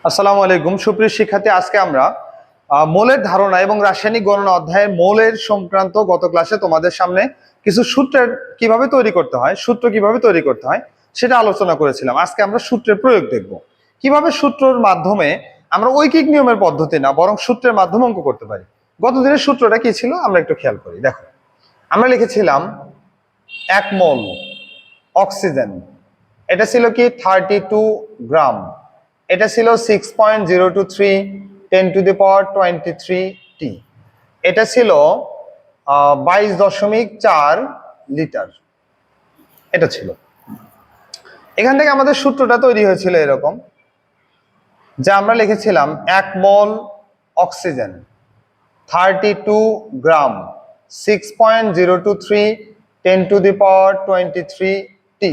আসসালামু আলাইকুম সুপ্রিয় শিক্ষার্থী, আজকে আমরা মোলের ধারণা এবং রাসায়নিক গণনা অধ্যায়ের মোলের সংক্রান্ত গত ক্লাসে তোমাদের সামনে কিছু সূত্রের কিভাবে তৈরি করতে হয়, সূত্র কিভাবে তৈরি করতে হয় সেটা আলোচনা করেছিলাম। আজকে আমরা সূত্রের প্রয়োগ দেখব, কিভাবে সূত্রের মাধ্যমে আমরা ঐকিক নিয়মের পদ্ধতি না বরং সূত্রের মাধ্যমে অঙ্ক করতে পারি। গত দিনের সূত্রটা কি ছিল আমরা একটু খেয়াল করি। দেখো, আমরা লিখেছিলাম 1 মোল অক্সিজেন, এটা ছিল কি 32 গ্রাম, এটা ছিল 6.023 10⁻23 টি, এটা ছিল 22.4 লিটার, এটা ছিল। এখান থেকে আমাদের সূত্রটা তৈরি হয়েছিল এরকম, যা আমরা লিখেছিলাম 1 মোল অক্সিজেন 32 গ্রাম 6.023 10⁻23 টি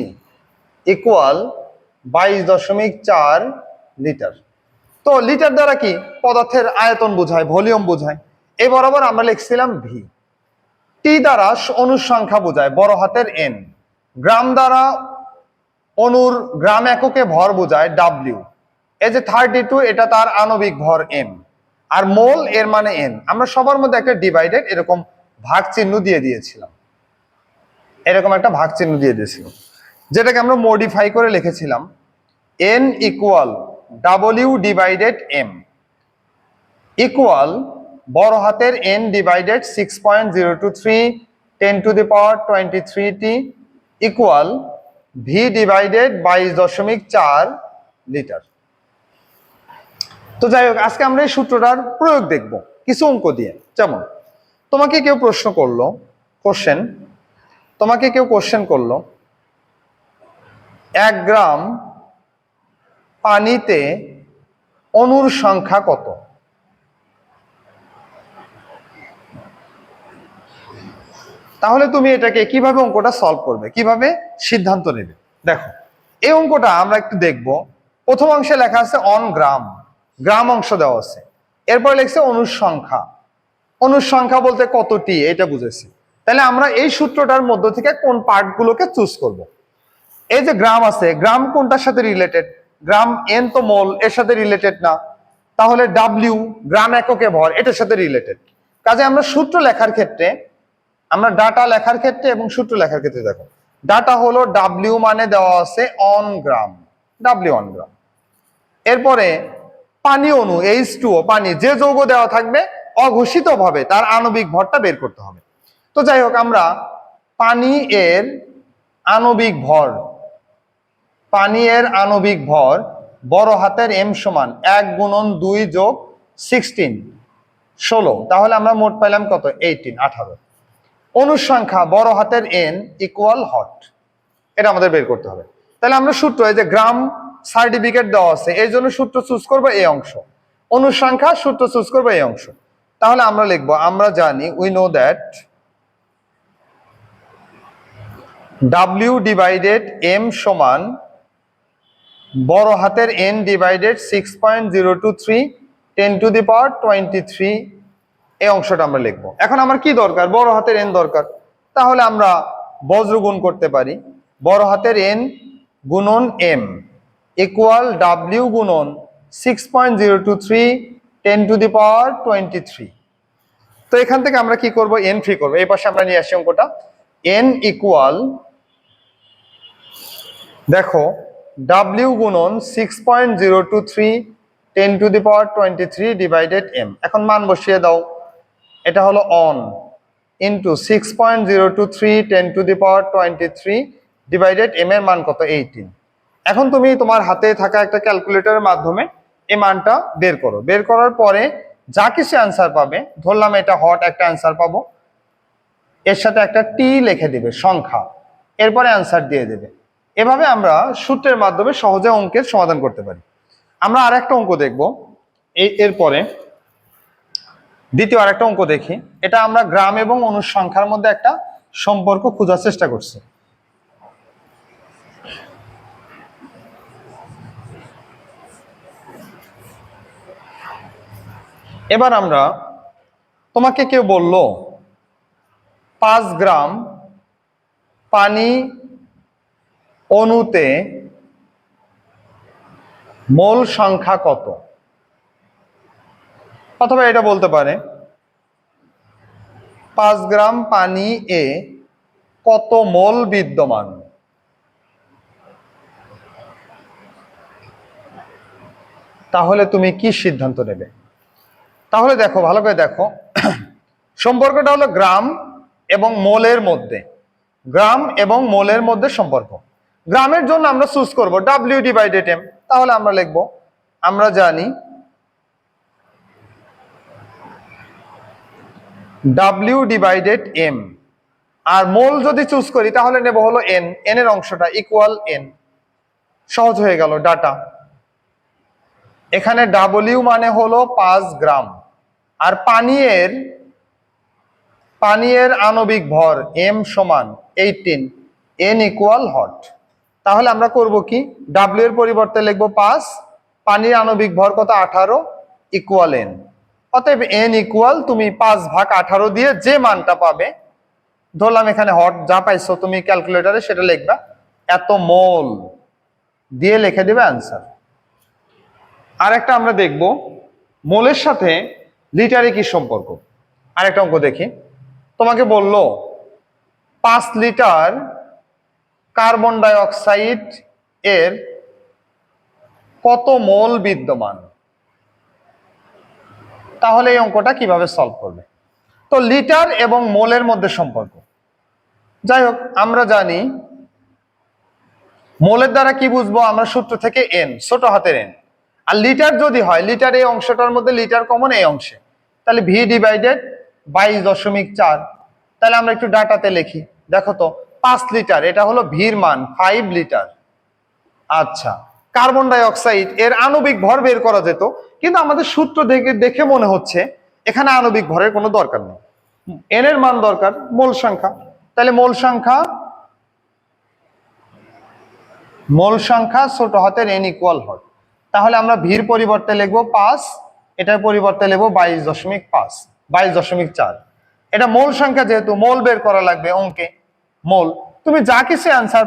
ইকুয়াল 22.4 লিটার। তো লিটার দ্বারা কি পদার্থের আয়তন বোঝায়, ভলিউম বোঝায়। এই বরাবর আমরা লিখছিলাম ভি। টি দ্বারা অণুর সংখ্যা বোঝায়, বড় হাতের এন। গ্রাম দ্বারা অণুর গ্রাম এককে ভর বোঝায় ডাব্লিউ। এই যে 32 এটা তার আণবিক ভর এম, আর মোল এর মানে এন। আমরা সবার মধ্যে একটা ডিভাইডেড এরকম ভাগ চিহ্ন দিয়ে দিয়েছিলাম, এরকম একটা ভাগ চিহ্ন দিয়ে দিয়েছিলাম, যেটাকে আমরা মডিফাই করে লিখেছিলাম n equal W divided M equal বড় হাতের n ডিভাইডেড 6.023 10⁻23 টি ইকুয়াল ভি ডিভাইডেড 22.4 লিটার। তো যাই হোক, আজকে আমরা এই সূত্রটার প্রয়োগ দেখব কিছু অঙ্ক দিয়ে। যেমন তোমাকে কেউ প্রশ্ন করলো, কোশ্চেন করলো 1 গ্রাম পানিতে অণুর সংখ্যা কত? তাহলে তুমি এটাকে কিভাবে অঙ্কটা সলভ করবে, কিভাবে সিদ্ধান্ত নেবে? দেখো, এই অঙ্কটা আমরা একটু দেখব। প্রথম অংশে লেখা আছে অন গ্রাম, গ্রাম অংশ দেওয়া আছে। এরপর লিখছে অণুর সংখ্যা, অণুর সংখ্যা বলতে কতটি এটা বুঝেছি। তাহলে আমরা এই সূত্রটার মধ্য থেকে কোন পার্টগুলোকে চুজ করব। এই যে গ্রাম আছে, গ্রাম কোনটার সাথে রিলেটেড? গ্রাম এন তো মোল, এর সাথে রিলেটেড না। তাহলে ডাব্লিউ গ্রাম এককে ভর, এটার সাথে রিলেটেড। কাজে আমরা সূত্র লেখার ক্ষেত্রে, আমরা ডাটা লেখার ক্ষেত্রে এবং সূত্র লেখার ক্ষেত্রে দেখো, ডাটা হলো ডাব্লিউ মানে দেওয়া আছে অন গ্রাম, ডাব্লিউ অন গ্রাম। এরপরে পানি অণু H2O, পানি যে যৌগ দেওয়া থাকবে অঘোষিত ভাবে তার আণবিক ভরটা বের করতে হবে। তো যাই হোক, আমরা পানি এর আণবিক ভর, বড় হাতের এম সমান 1 গুণন 2 যোগ 16 16, তাহলে আমরা মোট পাইলাম কত? 18। অণুর সংখ্যা বড় হাতের এন ইকুয়াল হট, এটা আমাদের বের করতে হবে। তাহলে আমরা সূত্র, এই যে গ্রাম সার্টিফিকেট দেওয়া আছে এই জন্য সূত্র চুজ করবো এই অংশ, অণুর সংখ্যা সূত্র চুজ করবো এই অংশ। তাহলে আমরা লিখবো, আমরা জানি we know that W divided M সমান বড় হাতের এন ডিভাইডেড 6.023 10⁻23, এই অংশটা আমরা লিখবো। এখন আমার কি দরকার? বড় হাতের এন দরকার। তাহলে আমরা বজ্র গুণ করতে পারি, বড় হাতের এন গুণন এম ইকুয়াল ডাব্লিউ গুণন 6.023 10⁻23। তো এখান থেকে আমরা কি করব? এন ফ্রি করবো, এই পাশে আমরা নিয়ে আসি অঙ্কটা। এন ইকুয়াল, দেখো, ডাব্লিউ গুণন 6.023 10⁻23 ডিভাইডেড এম। এখন মান বসিয়ে দাও, এটা হলো অন ইন্টু 6.023 10⁻23 ডিভাইডেড এম এর মান কত? 18। এখন তুমি তোমার হাতে থাকা একটা ক্যালকুলেটরের মাধ্যমে এই মানটা বের করো। বের করার পরে যা কিছু অ্যান্সার পাবে, ধরলাম এটা হট একটা অ্যান্সার পাবো, এর সাথে একটা টি লিখে দিবে সংখ্যা, এরপরে অ্যান্সার দিয়ে দেবে। এভাবে আমরা সূত্রের মাধ্যমে সহজে অঙ্কের সমাধান করতে পারি। আমরা আর একটা অঙ্ক দেখবো, এরপরে দ্বিতীয় আরেকটা অঙ্ক দেখি। এটা আমরা গ্রাম এবং অণুর সংখ্যার মধ্যে একটা সম্পর্ক খোঁজার চেষ্টা করছি। এবার আমরা, তোমাকে কেউ বলল 5 গ্রাম পানি অণুতে মোল সংখ্যা কত, অথবা এটা বলতে পারে 5 গ্রাম পানি এ কত মোল বিদ্যমান। তাহলে তুমি কি সিদ্ধান্ত নেবে? তাহলে দেখো, ভালো করে দেখো, সম্পর্কটা হলো গ্রাম এবং মোলের মধ্যে, গ্রাম এবং মোলের মধ্যে সম্পর্ক। গ্রামের জন্য আমরা চুজ করব W/M। তাহলে আমরা লিখব, আমরা জানি W/M। আর মোল যদি চুজ করি তাহলে নেব হলো N, N এর অংশটা ইকুয়াল N। সহজ হয়ে গেল ডাটা। এখানে W মানে হলো 5 গ্রাম, আর পানির আণবিক ভর M সমান 18, N ইকুয়াল হট। তাহলে আমরা করব কি, W এর পরিবর্তে লিখব 5, পানির আণবিক ভর কত 18 ইকুয়াল N। অতএব N ইকুয়াল, তুমি 5/18 দিয়ে যে মানটা পাবে, ধরলাম এখানে হট, যা পাইছো তুমি ক্যালকুলেটরে সেটা লিখবা, এত মোল দিয়ে লিখে দিবে অ্যান্সার। আর একটা আমরা দেখব মোলের সাথে লিটারে কি সম্পর্ক। আরেকটা অঙ্ক দেখি। তোমাকে বলল 5 লিটার কার্বন ডাই অক্সাইড এর কত মোল বিদ্যমান। তাহলে এই অঙ্কটা কিভাবে সলভ করবে? তো লিটার এবং মোলের মধ্যে সম্পর্ক, যাই হোক আমরা জানি মোলের দ্বারা কি বুঝবো আমরা, সূত্র থেকে N, ছোট হাতের N। আর লিটার যদি হয়, লিটার এই অংশটার মধ্যে লিটার কমন এই অংশে, তাহলে V/22.4। তাহলে আমরা একটু ডাটাতে লিখি, দেখো তো 5 লিটার, এটা হলো ভির মান 5 লিটার। আচ্ছা, কার্বন ডাই অক্সাইড এর আণবিক ভর বের করা যেত, কিন্তু আমাদের সূত্র দেখে মনে হচ্ছে এখানে আণবিক ভরের কোনো দরকার নেই, N এর মান দরকার, মোল সংখ্যা। তাহলে মোল সংখ্যা ছোট হাতের N ইকুয়াল হট। তাহলে আমরা ভির পরিবর্তে লিখবো 5, এটার পরিবর্তে লিখবো 22.5, 22.4। এটা মোল সংখ্যা, যেহেতু মোল বের করা লাগবে অঙ্কে, মোল। তুমি যা কিছু অ্যান্সার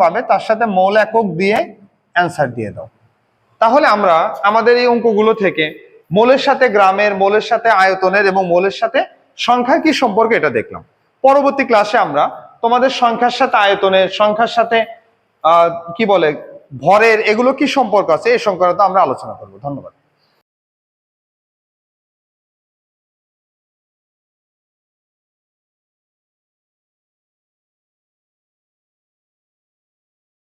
পাবে তার সাথে মোল একক দিয়ে অ্যান্সার দিয়ে দাও। তাহলে আমরা আমাদের এই অঙ্কগুলো থেকে মোলের সাথে গ্রামের, মোলের সাথে আয়তনের এবং মোলের সাথে সংখ্যার কি সম্পর্ক এটা দেখলাম। পরবর্তী ক্লাসে আমরা তোমাদের সংখ্যার সাথে আয়তনের, সংখ্যার সাথে কি বলে ভরের, এগুলো কি সম্পর্ক আছে এই সংক্রান্ত আমরা আলোচনা করব। ধন্যবাদ।